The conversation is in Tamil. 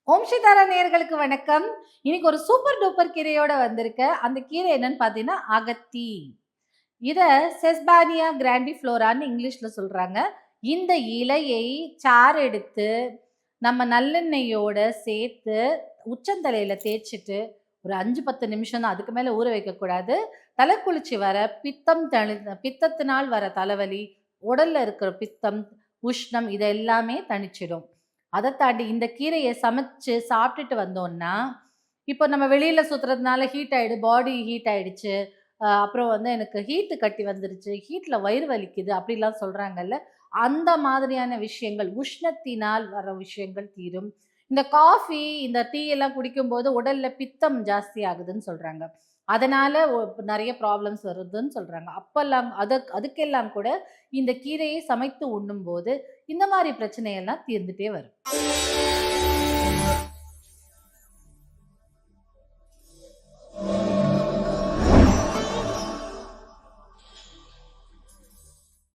ஓம் ஸ்ரீதாரா நேயர்களுக்கு வணக்கம். இன்னைக்கு ஒரு சூப்பர் டூப்பர் கீரையோட வந்திருக்க. அந்த கீரை என்னன்னு பார்த்தீங்கன்னா அகத்தி. இத செஸ்பானியா கிராண்டிஃப்ளோரான்னு இங்கிலீஷ்ல சொல்றாங்க. இந்த இலையை சாறு எடுத்து நம்ம நல்லெண்ணெயோட சேர்த்து உச்சந்தலையில தேய்ச்சிட்டு ஒரு 5-10 நிமிஷம் தான், அதுக்கு மேல ஊற வைக்கக்கூடாது. தலை குளிச்சு வர பித்தத்தினால் வர தலைவலி, உடல்ல இருக்கிற பித்தம், உஷ்ணம் இது எல்லாமே தணிச்சிடும். அதை தாண்டி இந்த கீரையை சமைச்சு சாப்பிட்டுட்டு வந்தோம்னா, இப்போ நம்ம வெளியில சுத்துறதுனால ஹீட் ஆயிடும், பாடி ஹீட் ஆயிடுச்சு, அப்புறம் வந்து எனக்கு ஹீட்டு கட்டி வந்துருச்சு, ஹீட்ல வயிறு வலிக்குது அப்படிலாம் சொல்றாங்கல்ல, அந்த மாதிரியான விஷயங்கள், உஷ்ணத்தினால் வர விஷயங்கள் தீரும். இந்த காஃபி, இந்த டீ எல்லாம் குடிக்கும்போது உடல்ல பித்தம் ஜாஸ்தி ஆகுதுன்னு சொல்றாங்க. அதனால நிறைய ப்ராப்ளம்ஸ் வருதுன்னு சொல்றாங்க. அப்பெல்லாம் அதுக்கெல்லாம் கூட இந்த கீரையை சமைத்து உண்ணும்போது இந்த மாதிரி பிரச்சனையெல்லாம் தீர்ந்துட்டே வரும்.